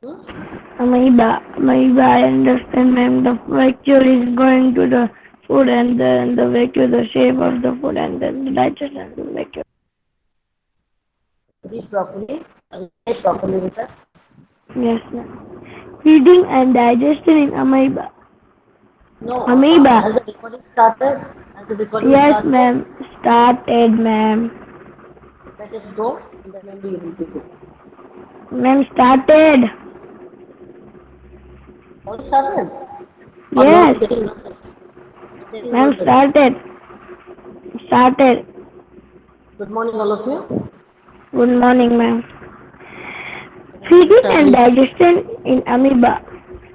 Hmm? Amoeba, I understand, ma'am. The vacuole is going to the food and then the vacuole, the shape of the food and then the digestion of the vacuole. Read properly. Say properly with us. Yes, ma'am. Feeding and digestion in amoeba. No, Amoeba. has the recording started? Has the recording Yes, started? ma'am. Started, ma'am. Let it go, and then only you will begin. Ma'am, started. Already started? Or you are Yes, getting nothing? You're taking ma'am, nothing. started. Started. Good morning, all of you. Good morning, ma'am. Can you Feeding understand and me? digestion in amoeba.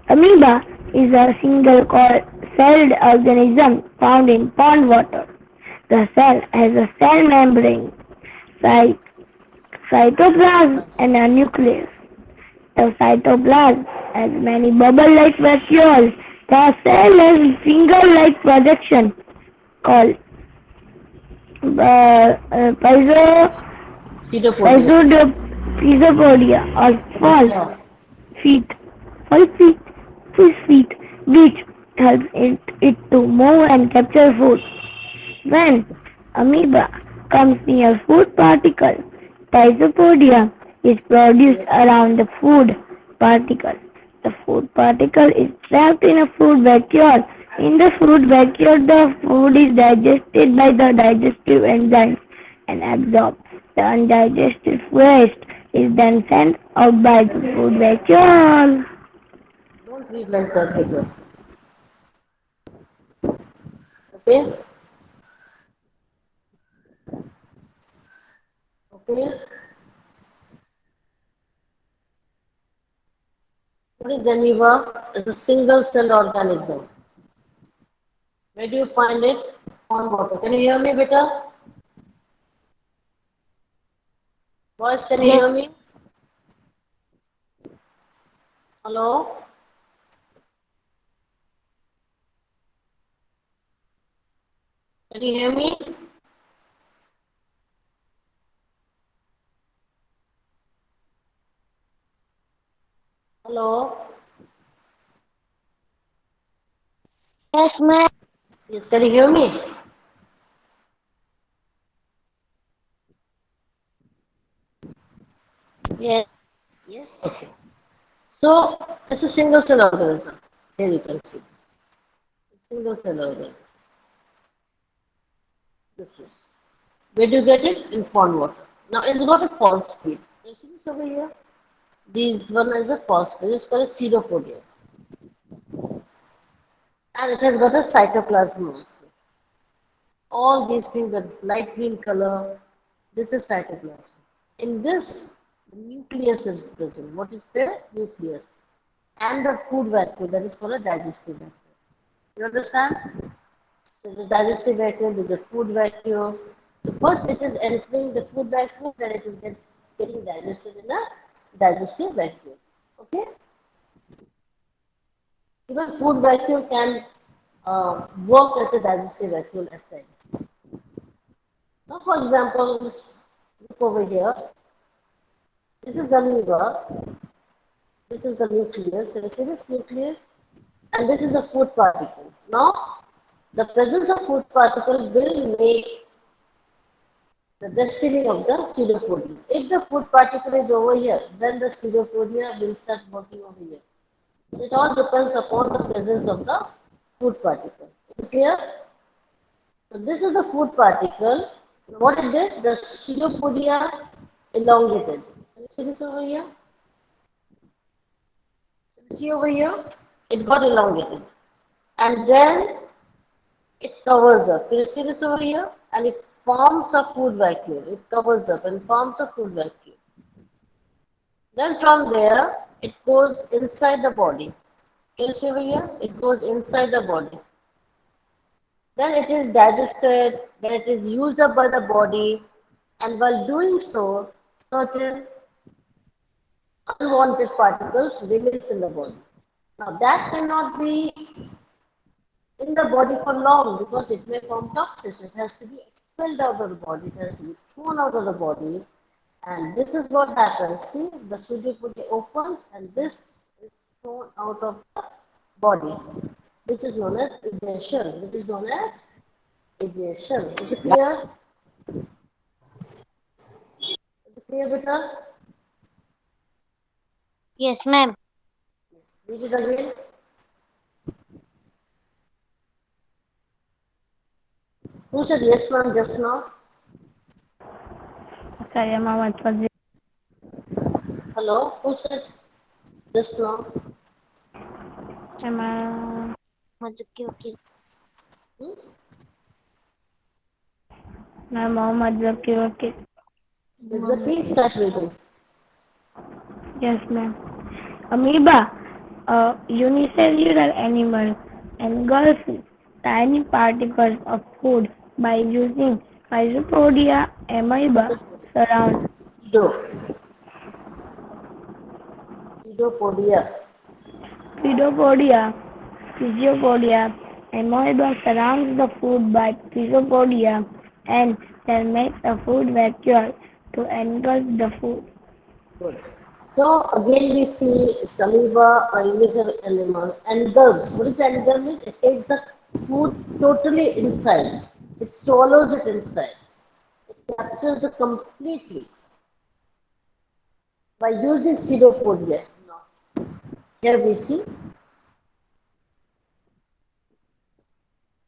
Amoeba is a single celled organism found in pond water. The cell has a cell membrane, cy- cytoplasm, and a nucleus. The cytoplasm has many bubble-like vacuoles. The cell has finger-like projection called piezo, Pseudopodia. piezopodia or false Yeah. feet, false feet, which helps it to move and capture food. When amoeba comes near food particle, piezopodia is produced Yes. around the food particle. The food particle is trapped in a food vacuole. In the food vacuole, the food is digested by the digestive enzymes and absorbed. The undigested waste is then sent out by the food vacuole. Don't read like that, Peter. Okay? Okay? What is amoeba? It's a single celled organism. Where do you find it? On water. Can you hear me better? Boys, can you Yes, hear me? Hello? Can you hear me? Hello? yes, ma'am. Yes, can you hear me? Yes. Yes? Okay. So, it's a single cell organism. Here you can see this. Single cell organism. This is. Where do you get it? In pond water. Now, it's got a false feed. You see this over here? This one is a false feed. It's called a pseudopodia. And it has got a cytoplasm also. All these things that is light green color, this is cytoplasm. In this, the nucleus is present. What is the nucleus? And the food vacuole, that is called a digestive vacuole. You understand? So the digestive vacuole is a food vacuole. So first it is entering the food vacuole, then it is getting digested in a digestive vacuole. Okay? Even food vacuole can work as a digestive vacuole at times. Now, for example, look over here. This is amoeba. This is the nucleus. Can you see this nucleus? And this is the food particle. Now, the presence of food particle will make the destiny of the pseudopodia. If the food particle is over here, then the pseudopodia will start working over here. So it all depends upon the presence of the food particle. Is it clear? So this is the food particle. What it did? The pseudopodia elongated. Can you see this over here? See over here? It got elongated. And then it covers up. Can you see this over here? And it forms a food vacuole. It covers up and forms a food vacuole. Then from there, it goes inside the body. Can you see over here? It goes inside the body. Then it is digested, then it is used up by the body, and while doing so, certain unwanted particles remains in the body. Now that cannot be in the body for long because it may form toxins. It has to be expelled out of the body, it has to be thrown out of the body, And this is what happens. See, the pseudopodia opens and this is thrown out of the body, which is known as ejection. Which is known as ejection. Is it clear? Is it clear, Beta? Yes, ma'am. Read it again. Who said yes, ma'am, just now? Saya Muhammad Fazil. Hello? Who said just now? Sama Mazaki Wakil. Hmm? Nama Muhammad Zaki Wakil. Exactly, start reading. Yes, ma'am. Amoeba, a unicellular animal, engulfs tiny particles of food by using Physopodia amoeba surround Pseudo. Pseudopodia. Pseudopodia. Physiopodia. Amoeba surrounds the food by Physopodia and then makes a food vacuole to engulf the food. Good. So again we see saliva or user animal and gulps. What is and gulp means? It takes the food totally inside. It swallows it inside. It captures the completely by using pseudopodia. Here we see.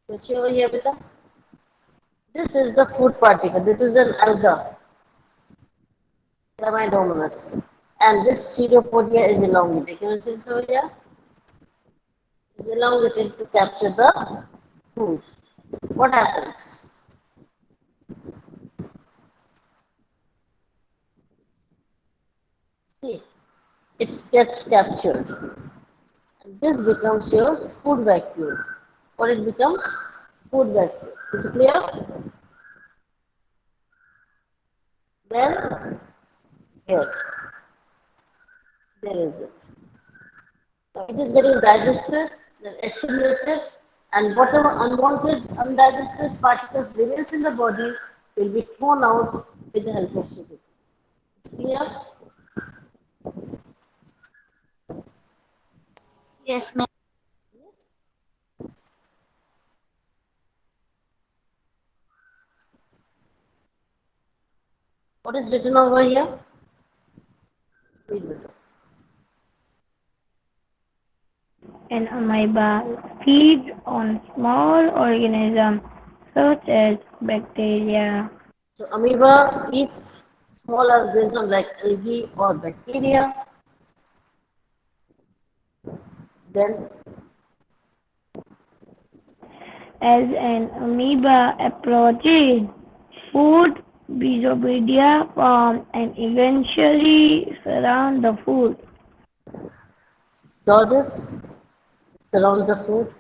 You see over here, Beta? This is the food particle. This is an alga, Chlamydomonas. And this pseudopodia is elongated. Can you see this over here? Is elongated to capture the food. What happens? See, it gets captured. And this becomes your food vacuum. What it becomes? Food vacuum. Is it clear? Then, here, there is it. Now it is getting digested, then assimilated, and whatever unwanted, undigested particles remains in the body will be thrown out with the help of sugar. It's clear? Yes, ma'am. What is written over here? Read it. An amoeba feeds on small organisms such as bacteria. So amoeba eats small organisms like algae or bacteria. Then As an amoeba approaches food, Rhizopedia form and eventually surround the food. saw this, surround the food.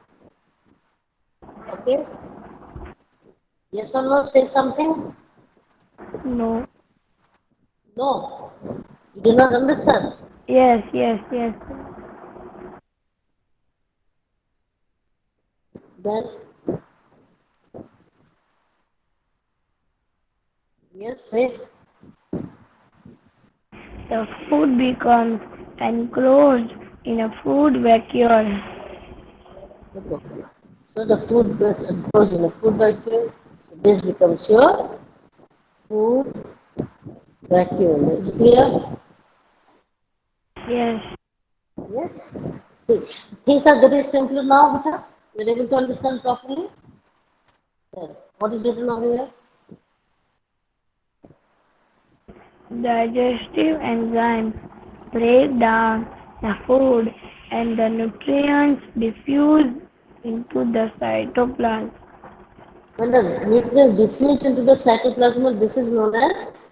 Okay? Yes or no? Say something. No. No. You do not understand. Yes, yes, yes. Then yes, say. The food becomes enclosed in a food vacuole. Okay. So the food gets enclosed in a food vacuum. So this becomes your food vacuum. Is it clear? Yes, Yes. See, things are very simple now, Beta. You're able to understand properly. Then, what is written over here? digestive enzymes break down the food and the nutrients diffuse into the cytoplasm. When the nutrients diffuse into the cytoplasm, this is known as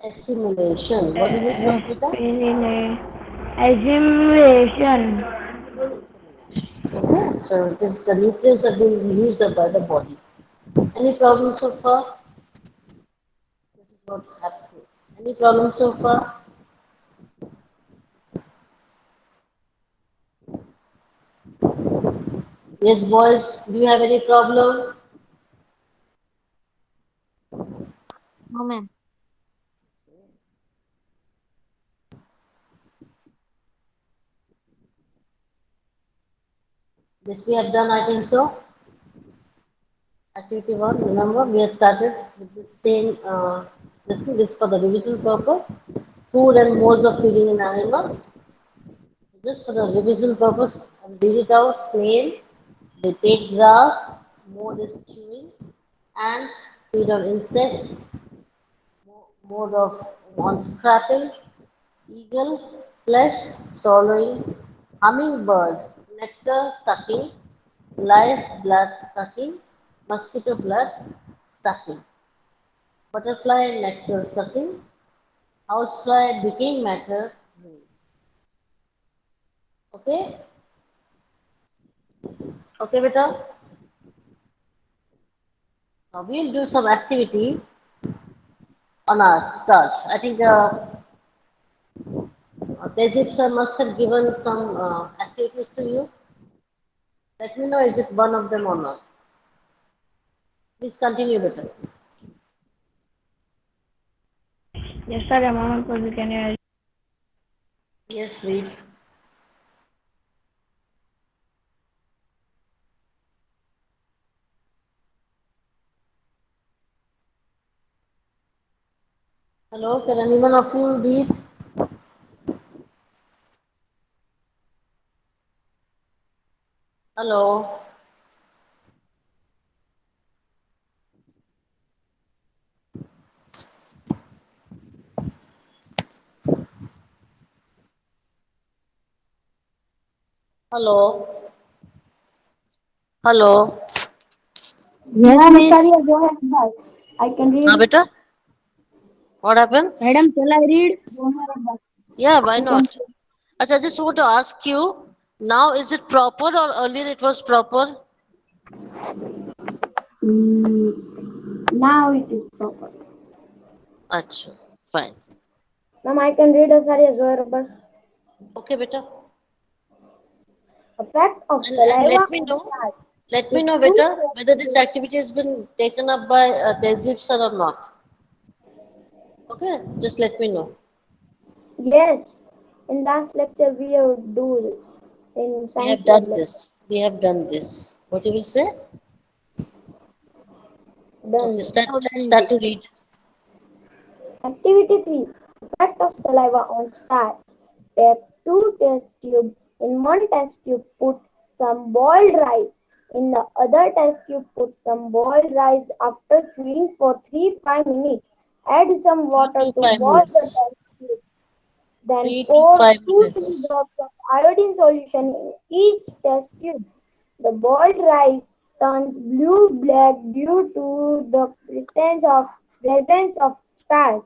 assimilation. What is this word, Beta? Assimilation. Okay. So this the nutrients are being used up by the body. Any problems so far? This is what happened. Any problems so far? Yes, boys. Do you have any problem? No, ma'am. This we have done, I think so. Activity 1, remember, we have started with the same, this for the revision purpose. Food and modes of feeding in animals. Just for the revision purpose, I'll read it out. Snail, they take grass, mode is chewing, and feed on insects, mode of on scrapping, eagle, flesh, swallowing, hummingbird, nectar sucking, lice, blood sucking, mosquito blood sucking, butterfly, nectar sucking, housefly, decaying matter. Okay? Okay, beta? Now we'll do some activity on our starch. I think Tezip sir must have given some activities to you. Let me know is it one of them or not. Please continue, beta. Yesterday, Mama was can you Yes, read. Hello, can anyone of you read? Hello. Hello. Hello. Yes, ma'am, Acharya, go ahead, bus. I can Ah, read. beta? What happened? Madam, shall I read? Go ahead, bus. Yeah, why You can. not? Achha, I just want to ask you, now is it proper or earlier it was proper? Now it is proper. Acha, fine. Ma'am, I can read Acharya Zohar bus. Okay, beta. Effect of And saliva on start. let me The know, two beta, whether this activity has been taken up by Tehzeeb sir or not. Okay, just let me know. Yes, in last lecture we have do in We science have lab done this. We have done this. What you will say? Okay, done. start to read. Activity 3. Effect of saliva on starch. Take two test tubes. In one test tube, put some boiled rice. In the other test tube, put some boiled rice. After chewing for 3-5 minutes, add some 3 water to to 5 boil the minutes. test tube. Then 3 to pour 5 2-3 minutes. drops of iodine solution in each test tube. The boiled rice turns blue-black due to the presence of starch.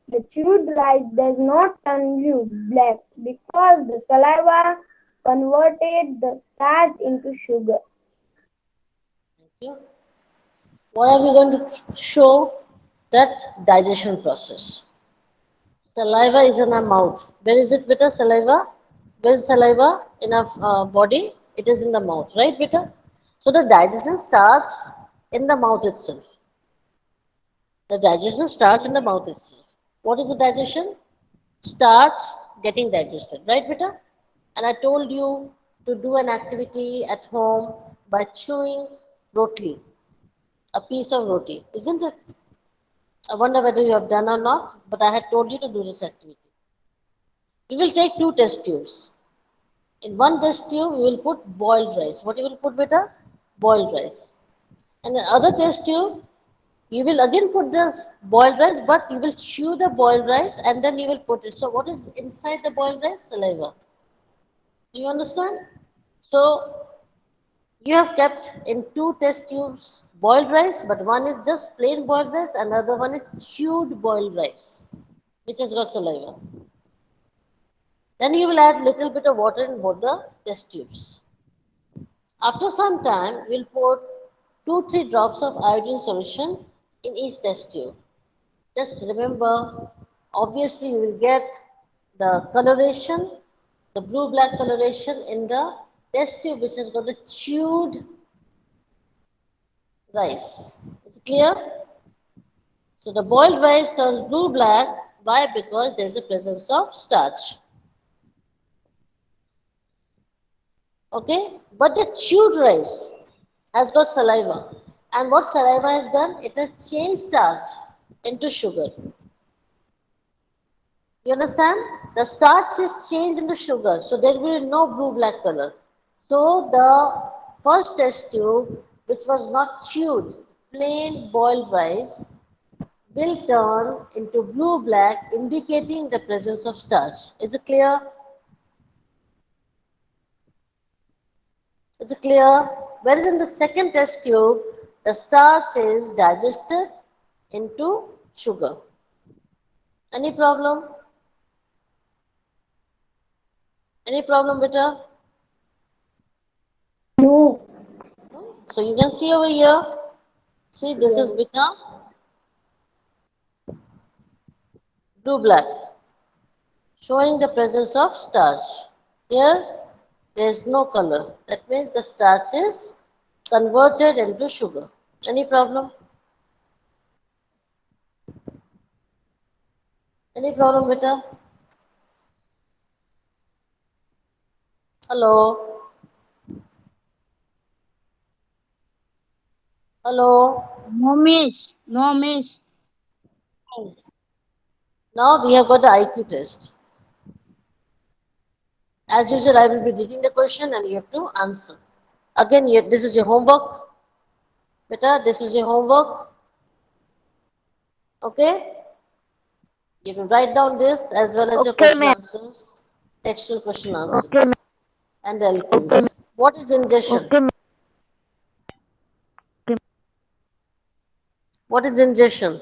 The chewed rice does not turn blue-black because the saliva converted the starch into sugar. Thank you. What are we going to show? That digestion process. Saliva is in our mouth. Where is it, beta? Saliva? Where is saliva in our body? It is in the mouth, right, beta? So the digestion starts in the mouth itself. The digestion starts in the mouth itself. What is the digestion? Starts getting digested, right, beta? And I told you to do an activity at home by chewing roti, a piece of roti, isn't it? I wonder whether you have done or not, but I had told you to do this activity. We will take two test tubes. In one test tube, we will put boiled rice. What you will put, beta? Boiled rice. And the other test tube, you will again put this boiled rice, but you will chew the boiled rice and then you will put it. So, what is inside the boiled rice? Saliva. Do you understand? So, you have kept in two test tubes boiled rice, but one is just plain boiled rice, and the other one is chewed boiled rice, which has got saliva. Then you will add little bit of water in both the test tubes. After some time, we'll pour 2-3 drops of iodine solution in each test tube. Just remember, obviously you will get the coloration, the blue-black coloration in the test tube which has got the chewed rice. Is it clear? So the boiled rice turns blue-black. Why? Because there is a presence of starch. Okay? But the chewed rice has got saliva. And what saliva has done? It has changed starch into sugar. You understand? The starch is changed into sugar, so there will be no blue-black color. So the first test tube, which was not chewed, plain boiled rice, will turn into blue-black, indicating the presence of starch. Is it clear? Is it clear? Whereas in the second test tube, the starch is digested into sugar. Any problem? Any problem, beta? No. So you can see over here. See, this is become blue black, showing the presence of starch. Here, there is no color. That means the starch is converted into sugar. Any problem? Any problem, beta? Hello? Hello? No, miss. No, miss. Now we have got the IQ test. As usual, I will be reading the question and you have to answer. Again, this is your homework. Beta, this is your homework. Okay? You have to write down this as well as your Okay, question ma'am. answers, textual question Okay, ma'am. answers, and LQs. What is ingestion? Okay, ma'am. What is ingestion?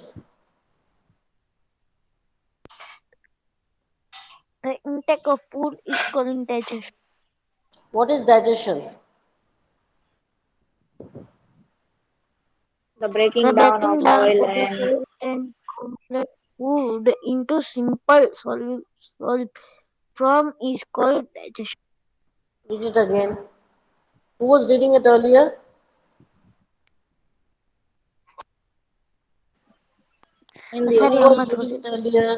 The intake of food is called digestion. What is digestion? The The breaking down breaking of down soil of the and food and complex food into simple soluble form is called digestion. Read it again. Who was reading it earlier? India. Who Sorry, was Amma. reading it earlier?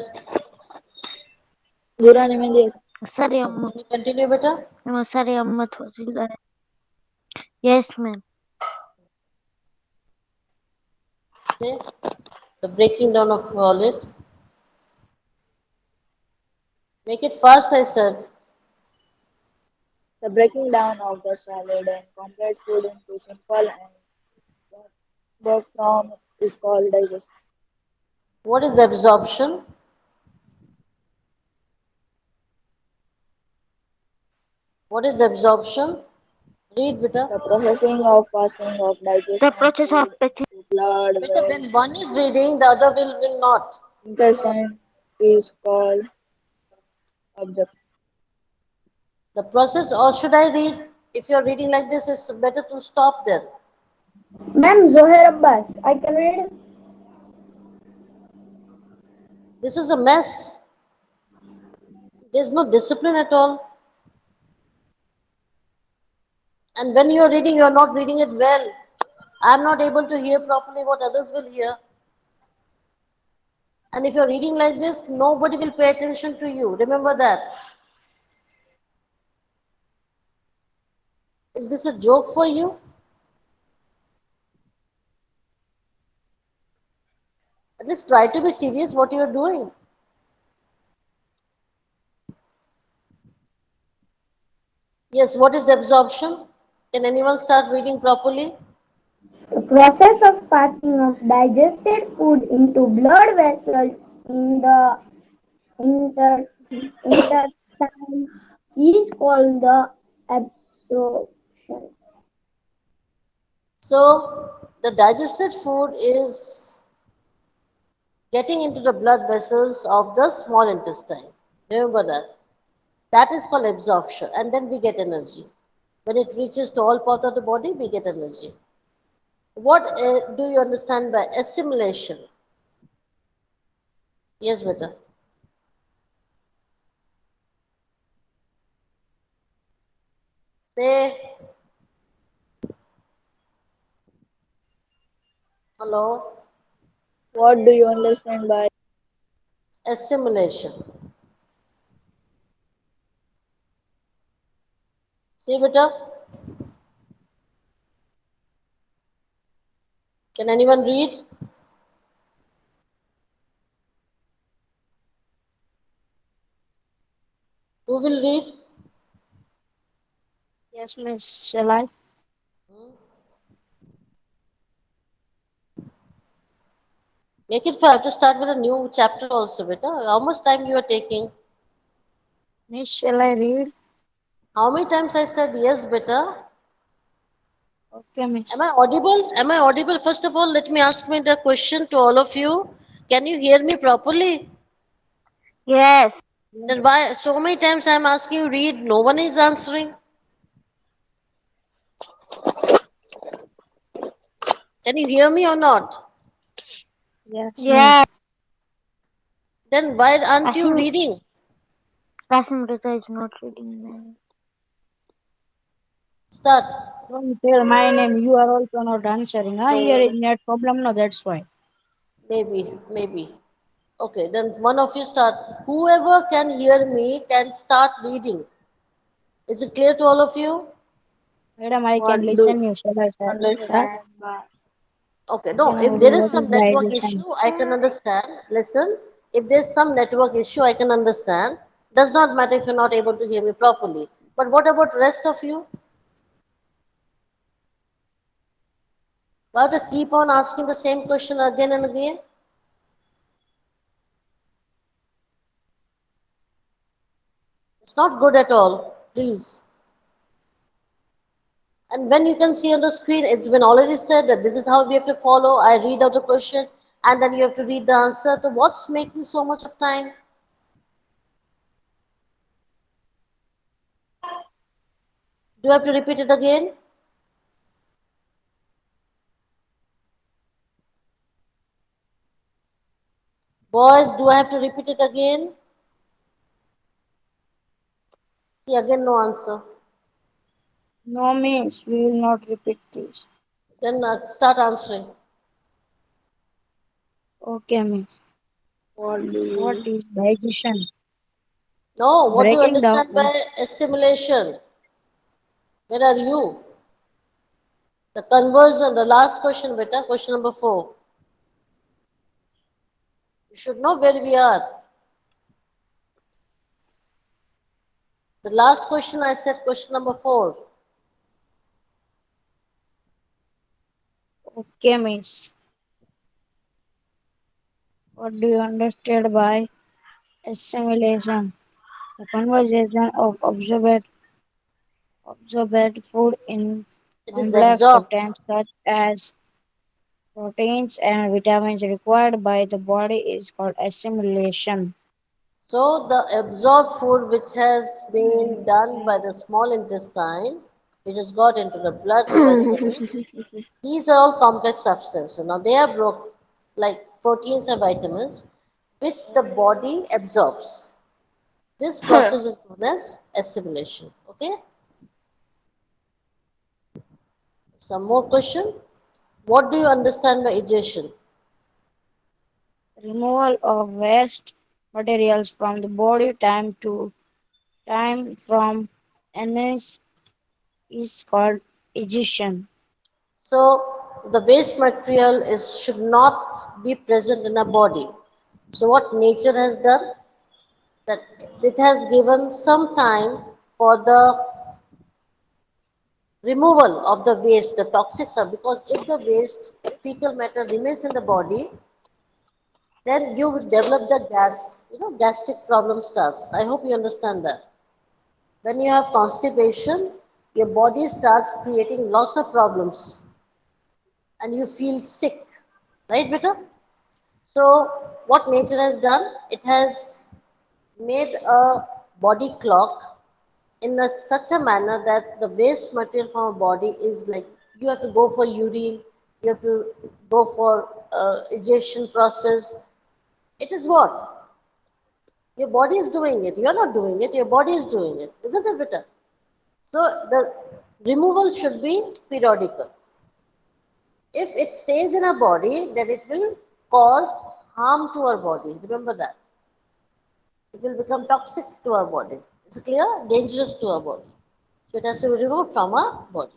Guran India. Sorry, Can Amma. you continue better? Sorry, Amma. Yes, ma'am. Say the breaking down of solid. Make it fast, I said. The breaking down of the solid and complex food into simple and work from is called digestion. What is absorption? What is absorption? Read, beta. The processing of passing of The digestion process of food to blood, Beta, when one is reading, the other will not. intestine is called absorption. The process, or should I read? If you're reading like this, it's better to stop there. Ma'am, Zohair Abbas, I can read. This is a mess. There's no discipline at all. And when you're reading, you're not reading it well. I'm not able to hear properly what others will hear. And if you're reading like this, nobody will pay attention to you. Remember that. Is this a joke for you? At least try to be serious what you're doing. Yes, what is absorption? Can anyone start reading properly? The process of passing of digested food into blood vessels in the inter- intestine is called the absorption. So, the digested food is getting into the blood vessels of the small intestine. Remember that. That is called absorption, and then we get energy. When it reaches to all parts of the body, we get energy. What do you understand by assimilation? Yes, beta. Say hello. What do you understand by Assimilation. See, beta, can anyone read? Who will read? Yes, miss. Shall I? Make it fair. I have to start with a new chapter also, beta. How much time you are taking? Miss, shall I read? How many times I said yes, beta? Okay, miss. Am I audible? Am I audible? First of all, let me ask me the question to all of you. Can you hear me properly? Yes. Then why so many times I'm asking you read, no one is answering? Can you hear me or not? Yes, miss. Yes. Then why aren't you Kasim, reading? Kasim Reza is not reading now. Start. Don't tell my name. You are also not answering. Huh? Here is No, net problem. No, that's why. maybe. Okay, then one of you start. Whoever can hear me can start reading. Is it clear to all of you? Madam, I What can do listen you. Shall I start? understand by Okay, no, if Assembly, there is what is some network digestion? issue, I can understand. Listen, if there's some network issue, I can understand. Does not matter if you're not able to hear me properly. But what about rest of you? Why to keep on asking the same question again and again? It's not good at all. Please. And when you can see on the screen, it's been already said that this is how we have to follow. I read out the question and then you have to read the answer. So what's making so much of time? Do you have to repeat it again? Boys, do I have to repeat it again? See, again, no answer. No, miss. We will not repeat this. Then start answering. Okay, miss. what do What you is digestion? No, what do you Breaking down understand by assimilation? Where are you? The conversion, the last question, beta, question number 4. You should know where we are. The last question I said, question number 4. Okay, miss. What do you understand by assimilation? The conversation of absorbed food in It is complex absorbed. substances such as proteins and vitamins required by the body is called assimilation. So the absorbed food which has been done by the small intestine, which has got into the blood vessels, these are all complex substances. Now they are broke like proteins and vitamins, which the body absorbs. This process is known as assimilation. Okay. Some more question. What do you understand by digestion? Removal of waste materials from the body time to time from NS is called digestion. So the waste material is should not be present in a body. So what nature has done, that it has given some time for the removal of the waste, the toxic stuff, because if the waste, the fecal matter remains in the body, then you will develop the gas, gastric problem starts. I hope you understand that. When you have constipation, your body starts creating lots of problems and you feel sick, right, beta? So, what nature has done, it has made a body clock in such a manner that the waste material from a body is like you have to go for urine, you have to go for ejection process. It is what? Your body is doing it. You are not doing it, your body is doing it. Isn't it better? So, the removal should be periodical. If it stays in our body, then it will cause harm to our body. Remember that. It will become toxic to our body. Is it clear? Dangerous to our body. So it has to be removed from our body.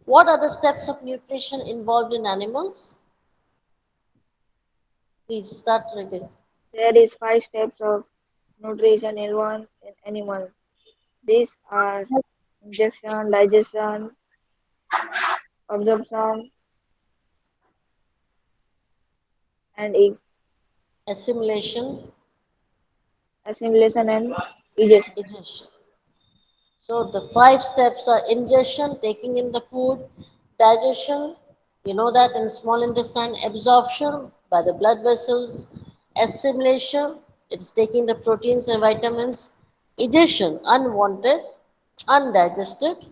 What are the steps of nutrition involved in animals? Please start reading. There is five steps of nutrition involved in animals. These are ingestion, digestion, absorption, and Assimilation, assimilation and digestion. digestion. So the five steps are ingestion, taking in the food, digestion, you know that in small intestine, absorption by the blood vessels, assimilation, it is taking the proteins and vitamins, egestion, unwanted, undigested,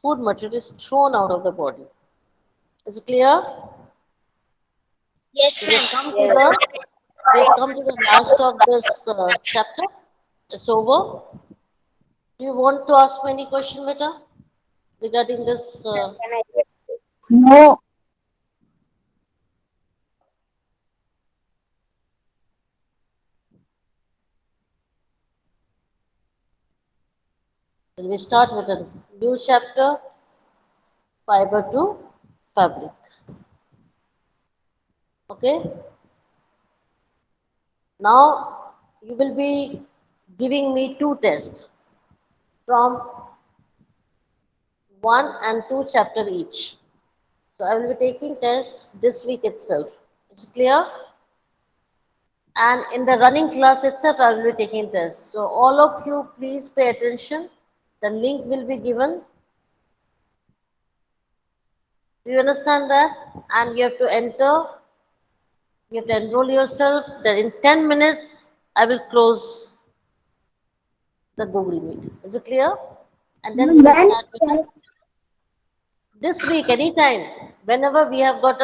food material is thrown out of the body. Is it clear? Yes, So ma'am. Yes. we have come to the last of this chapter. It's over. Do you want to ask me any question, Vita, regarding this? No. Then we start with a new chapter, fiber to fabric. Okay. Now you will be giving me two tests from one and two chapter each. So I will be taking test this week itself. Is it clear? And in the running class itself, I will be taking tests. So all of you, please pay attention. The link will be given. Do you understand that? And you have to enter. You have to enroll yourself. Then in 10 minutes, I will close the Google Meet. Is it clear? And then we will When? start with this week, anytime. Whenever we have got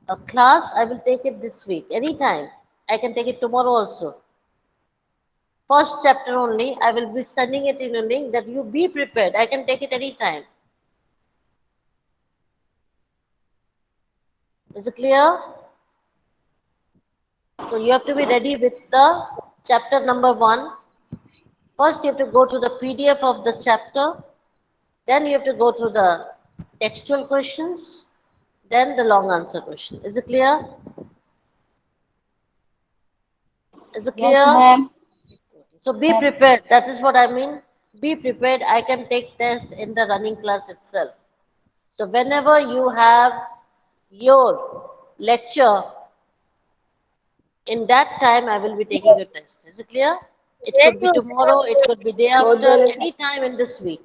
a class, I will take it this week, anytime. I can take it tomorrow also. First chapter only, I will be sending it in a link that you be prepared. I can take it anytime. Is it clear? So you have to be ready with the chapter number 1. First, you have to go to the PDF of the chapter. Then you have to go to the textual questions. Then the long answer question. Is it clear? Is it Yes, clear? ma'am. So be prepared. That is what I mean. Be prepared. I can take test in the running class itself. So whenever you have your lecture, in that time I will be taking your test. Is it clear? It When could be you tomorrow, it could be day Both after, the lesson, any time in this week.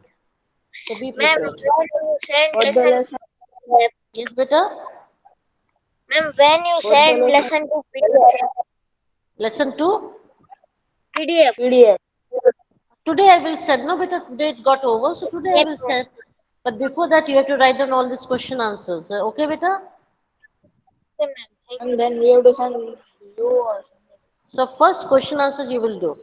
So be ma'am, prepared. when you send both the lesson lesson, Yes, beta? ma'am, when you both the send lesson lesson to PDF, Lesson 2? PDF. PDF. Today I will send. No, beta, today it got over, so today I Yes, will ma'am. send. But before that, you have to write down all these question answers. Okay, beta? Okay, ma'am. Thank And you. then we have to send you or So first question answers you will do.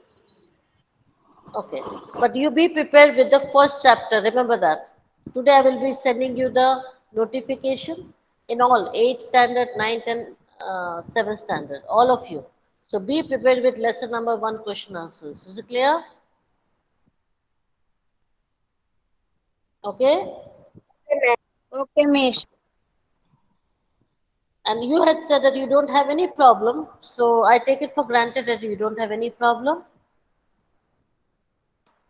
Okay. But you be prepared with the first chapter. Remember that. Today I will be sending you the notification in all 8th standard, 9th and 7th standard. All of you. So be prepared with lesson number 1 question answers. Is it clear? Okay. Okay, miss. And you had said that you don't have any problem. So I take it for granted that you don't have any problem.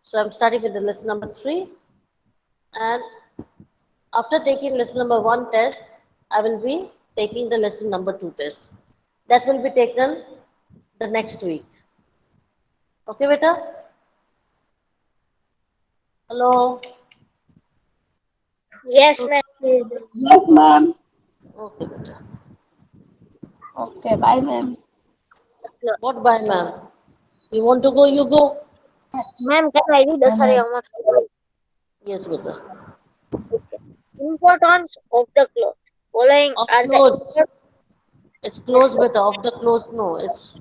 So I'm starting with the lesson number 3. And after taking lesson number 1 test, I will be taking the lesson number 2 test. That will be taken the next week. Okay, beta? Hello? Yes, ma'am. Yes, ma'am. Okay, beta. Okay, bye, ma'am. What bye, ma'am? You want to go, you go. Ma'am, can I read the No, sorry, ma'am. Amma? Yes, beta. Okay. Importance of the cloth. Following Of are the clothes. It's clothes, beta. Of the clothes, no. It's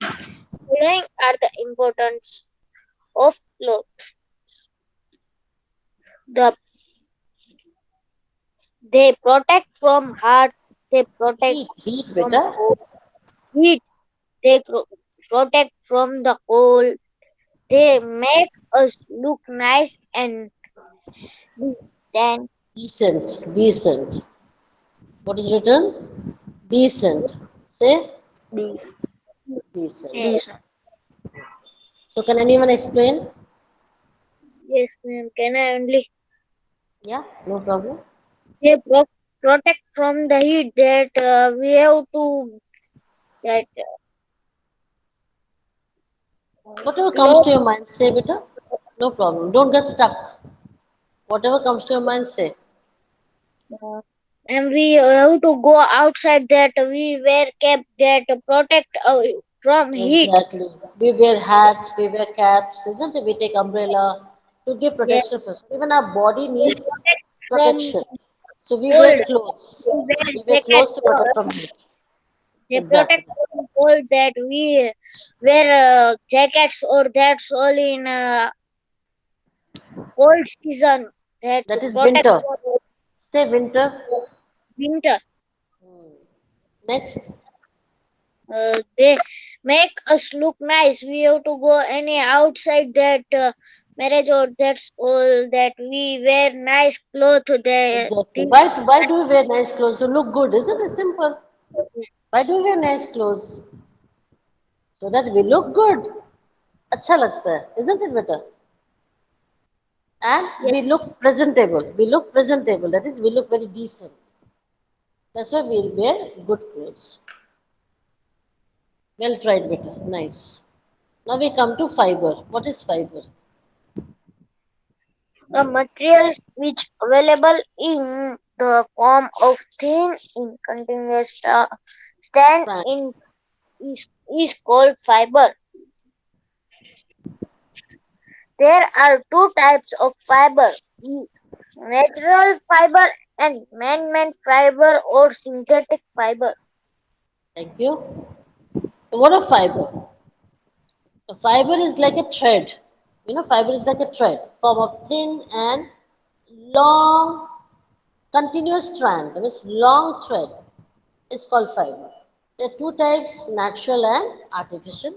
following are the importance of cloth. The they protect from heat. They protect heat, from beta. cold. Heat. They protect from the cold. They make us look nice and decent. Decent, decent. What is written? Decent. Say These. decent. Yes, So can anyone explain? yes, ma'am. Can I only Yeah, no problem. they protect from the heat that we have to that Whatever comes clothes to your mind, say beta. No problem. Don't get stuck. Whatever comes to your mind, say. uh, and we have to go outside that we wear cap that protect from heat. Exactly. We wear hats, we wear caps, isn't it? We take umbrella to give Yes, protection for us. Even our body they needs protect from protection. So we wear cold. clothes. We wear We wear jackets. clothes to protect from heat. They protect Exactly. from cold that we wear jackets or that's all in cold season that That is protect winter. from Say winter. winter. Next. They make us look nice. We have to go any outside that marriage or that's all that we wear nice clothes. They, Exactly. this, Why do we wear nice clothes? To look good, isn't it simple? yes, Why do we wear nice clothes? So that we look good. अच्छा लगता है, isn't it better? And yes, we look presentable. We look presentable. That is, we look very decent. That's why we wear good clothes. Well tried, better. Nice. Now we come to fiber. What is fiber? the materials which available in the form of thin in continuous stand Strand. in is called fiber. There are two types of fiber: natural fiber and man-made fiber or synthetic fiber. Thank you. So what a fiber? A fiber is like a thread. You know, fiber is like a thread, form of thin and long, continuous strand. That means long thread is called fiber. There are two types, natural and artificial.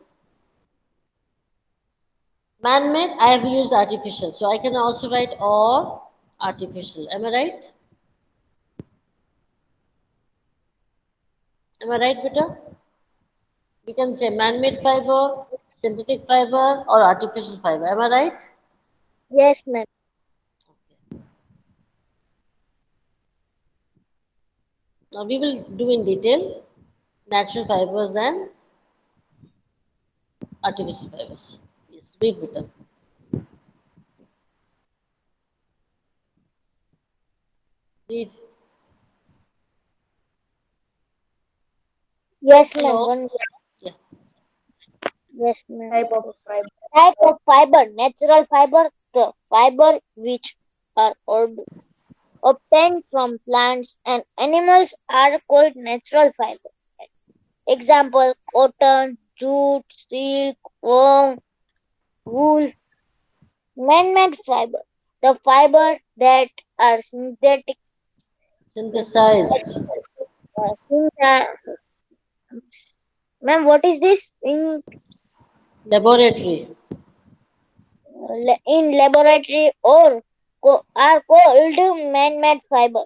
Man-made, I have used artificial. So I can also write or artificial. Am I right? Am I right, Peter? We can say man-made fiber, synthetic fiber, or artificial fiber. Am I right? Yes, ma'am. Now we will do in detail natural fibers and artificial fibers. Yes, read Peter. Read. Yes, ma'am. Hello. One. Yeah. Yes, ma'am. Type of fiber. Type of fiber: natural fiber, the fiber which are obtained from plants and animals are called natural fiber. Example: cotton, jute, silk, wool. Man-made fiber: the fiber that are synthetic. Synthesized. Syntha- Ma'am, what is this? Laboratory. In laboratory or are called man-made fiber.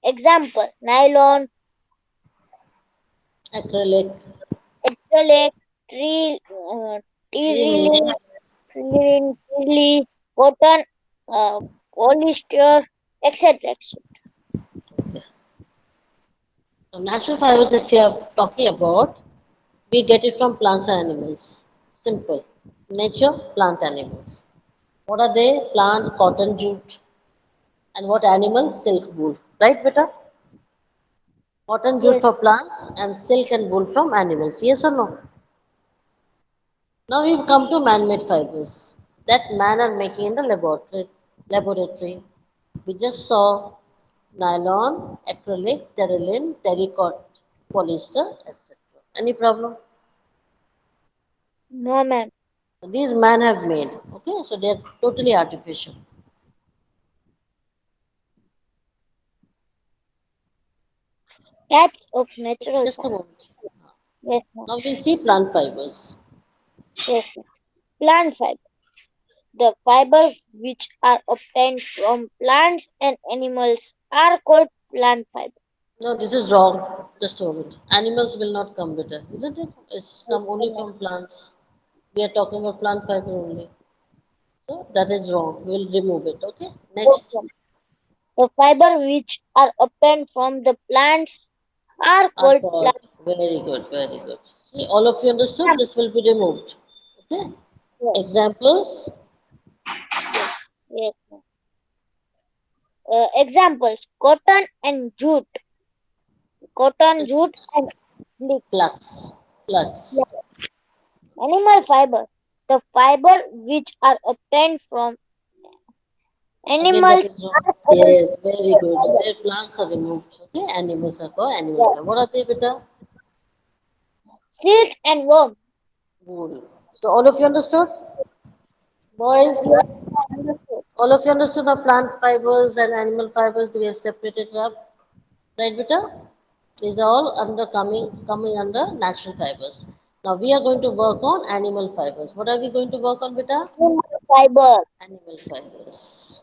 Example: nylon, Acrylic. acrylic, tree, Really. terylene, terylene, cotton, uh, polyester, etc. etc. So natural fibers, if you are talking about, we get it from plants and animals. Simple. Nature, plant, animals. What are they? Plant, cotton, jute. And what animals? Silk, wool. Right, beta? Cotton, jute Yes, for plants and silk and wool from animals. Yes or no? Now we've come to man-made fibers that man are making in the laboratory. Laboratory. We just saw nylon, acrylic, terylene, terracotta, polyester, etc. Any problem? no ma'am. These man have made. Okay, so they are totally artificial. Types of natural Just a fiber. moment. Yes, ma'am. Now we'll see plant fibers. Yes, ma'am. Plant fiber. The fibers which are obtained from plants and animals are called plant fiber. No, this is wrong. Just a moment. Animals will not come with it, isn't it? It's come only from plants. We are talking about plant fiber only. So that is wrong. We'll remove it. Okay. Next, Okay. The fiber which are obtained from the plants are are called called. plant Very good. Very good. See, all of you understood. This will be removed. Okay. fiber. Examples. Yes, yes. Examples: cotton and jute, cotton, It's jute, and silk. flux. Flux. Animal fiber, the fiber which are obtained from Again, that animals is wrong. are called Yes, very good. fiber. Their plants are removed. Okay. Animals are called animal Yeah. fiber. What are they, beta? Silk and worm. Wool. So all of you understood? Boys, Yes, I understood. all of you understood the plant fibers and animal fibers we have separated up, right, beta? These are all under coming under natural fibers. Now we are going to work on animal fibers. What are we going to work on, beta? Animal fiber. Animal fibers.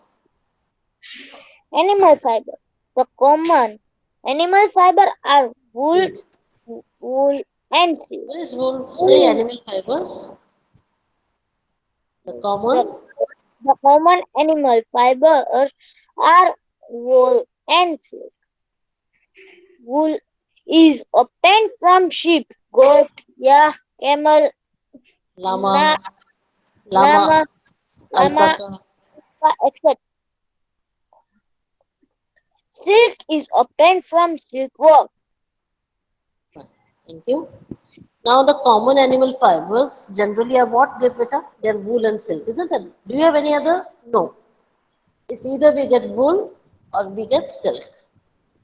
Animal fiber. The common animal fiber are wool, Read. wool and silk. What is wool? Say Wool. animal fibers. The The, common the common animal fibers are wool and silk. Wool is obtained from sheep, goat, yak, camel, llama, na- llama, llama, llama, alpaca. etc. Silk is obtained from silkworm. Thank you. Now the common animal fibers generally are what, beta? They're wool and silk, isn't it? Do you have any other? No. It's either we get wool or we get silk.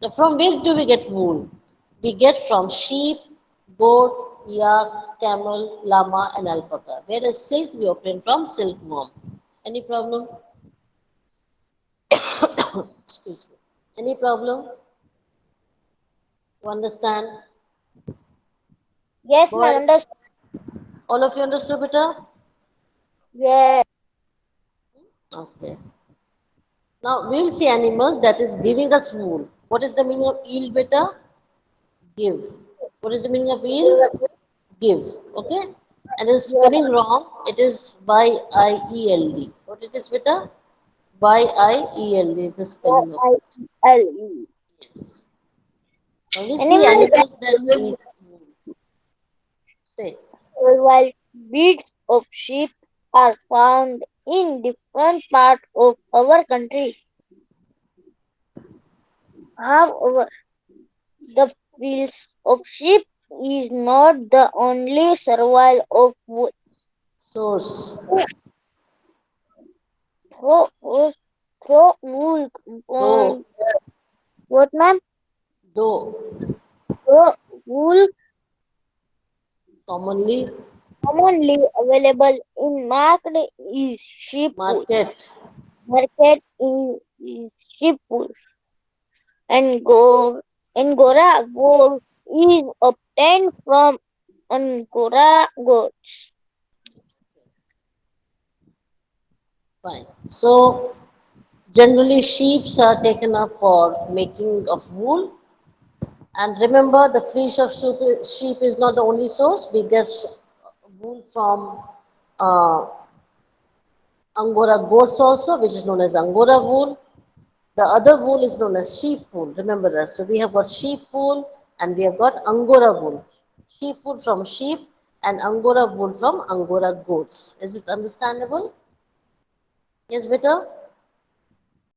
Now, from where do we get wool? We get from sheep, goat, yak, camel, llama, and alpaca. Whereas silk we obtain from silkworm. Any problem? Excuse me. Any problem? You understand? Yes, ma'am. Boys, all of you understood better? Yes. Okay. Now we'll see animals that is giving us wool. What is the meaning of yield beta? Give. What is the meaning of yield? Give. Okay? And is Yes. spelling wrong. It is by I-E-L-D. What it is beta? By I-E-L-D is the spelling of it. Yile. Yes. Now we see Animal animals that eat wool. Say. while breeds of sheep are found in different parts of our country. However, the fields of sheep is not the only survival of wool. Source. Through, through wool Though. compound, what ma'am? Though. Through wool Commonly. commonly available in market is sheep wool. Market. Market is sheep wool. Angora wool is obtained from Angora goats. Fine. So generally sheeps are taken up for making of wool. And remember, the fleece of sheep is not the only source. We get wool from uh, Angora goats also, which is known as Angora wool. The other wool is known as sheep wool. Remember that. So we have got sheep wool and we have got Angora wool. Sheep wool from sheep and Angora wool from Angora goats. Is it understandable? Yes, better?